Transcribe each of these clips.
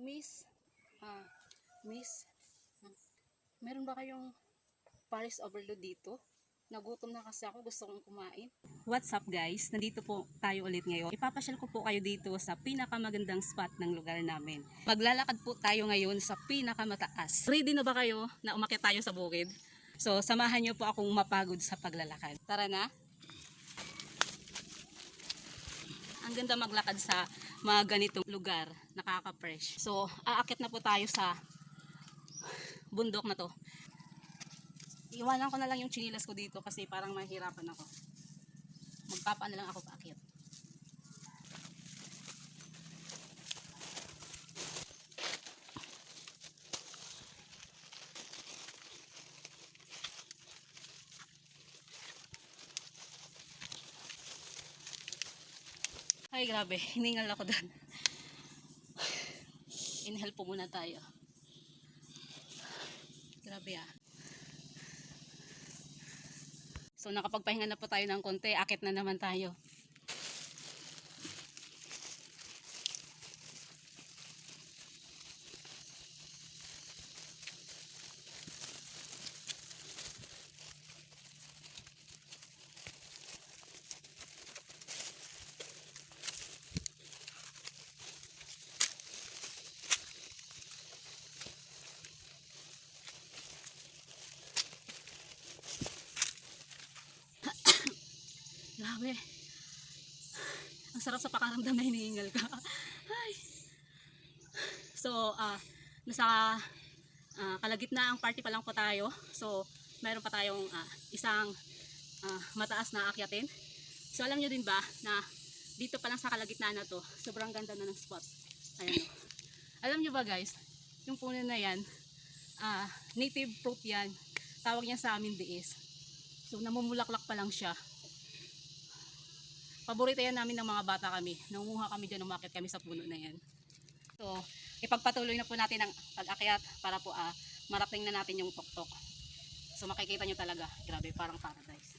Miss, ah, Miss, meron ba kayong Paris overload dito? Nagutom na kasi ako, gusto kong kumain. What's up guys? Nandito po tayo ulit ngayon. Ipapasyal ko po kayo dito sa pinakamagandang spot ng lugar namin. Maglalakad po tayo ngayon sa pinakamataas. Ready na ba kayo na umakyat tayo sa bukid? So, samahan niyo po akong mapagod sa paglalakad. Tara na! Ang ganda maglakad sa mga ganitong lugar, nakaka-fresh. So, aakyat na po tayo sa bundok na to. Iwanan ko na lang yung chinilas ko dito kasi parang mahirapan ako. Magpapaan na lang ako paakyat. Ay grabe, hiningal ako doon. Inhale po muna tayo. Grabe ah. So nakapagpahinga na po tayo ng konti, akit na naman tayo. Grabe. Ang sarap sa pakaramdam na hinihingal ka. Ay. So, nasa kalagitnaang party pa lang po tayo. So, mayroon pa tayong isang mataas na akyatin. So, alam nyo din ba na dito pa lang sa kalagitnaan na to, sobrang ganda na ng spot. Ayan o. Alam nyo ba guys, yung puno na yan, native fruit yan. Tawag niya sa amin diis. So, namumulaklak pa lang siya. Paborito yan namin ng mga bata kami. Nangunguha kami dyan, umakyat kami sa puno na yan. So, ipagpatuloy na po natin ang pag-akyat para po marating na natin yung tuktok. So, makikita nyo talaga. Grabe, parang paradise.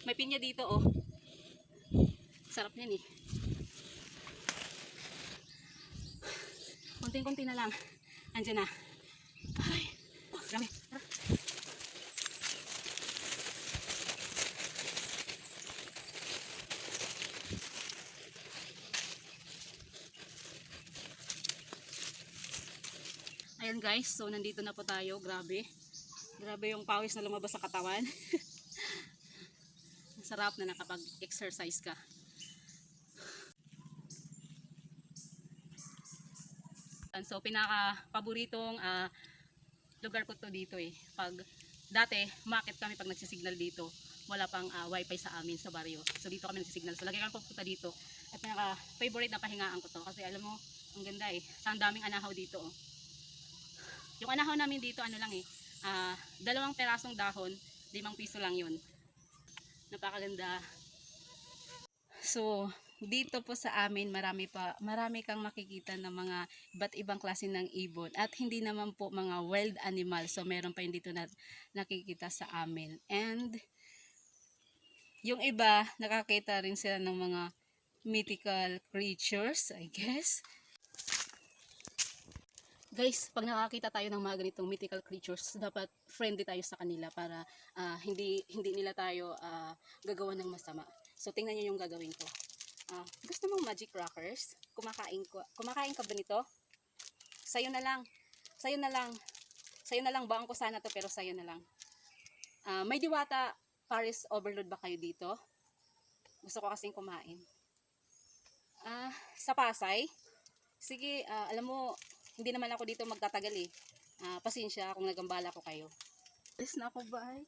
May pinya dito oh. Sarap niyan eh. Konting-konti na lang. Andiyan na. Ay, grabe. Ayan guys, so nandito na po tayo. Grabe. Grabe yung pawis na lumabas sa katawan. Sarap na nakapag-exercise ka. So pinaka-paboritong lugar ko to dito eh. Pag dati, umakyat kami pag nagsisignal dito. Wala pang wifi sa amin sa baryo. So dito kami nagsisignal. So lagi kami pupunta dito. At pinaka-favorite na pahingaan ko to. Kasi alam mo, ang ganda eh. Sa ang daming anahaw dito oh. Yung anahaw namin dito, ano lang eh. 2 perasong dahon, 5 piso lang yun. Napakaganda. So, dito po sa amin marami kang makikita ng mga iba't ibang klase ng ibon at hindi naman po mga wild animals. So, meron pa yun dito na nakikita sa amin. And yung iba, nakakita rin sila ng mga mythical creatures, I guess. Guys, pag nakakita tayo ng mga ganitong mythical creatures, dapat friendly tayo sa kanila para hindi nila tayo gagawa ng masama. So, tingnan nyo yung gagawin ko. Gusto mong magic crackers? Kumakain ka ba nito? Sa'yo na lang. Sa'yo na lang. Sa'yo na lang. Baon ko sana to pero sa'yo na lang. May diwata Paris overload ba kayo dito? Gusto ko kasing kumain. Sa Pasay? Sige, alam mo, hindi naman ako dito magtatagal eh. Pasensya kung nagambala ko kayo. Alis na ako, bye.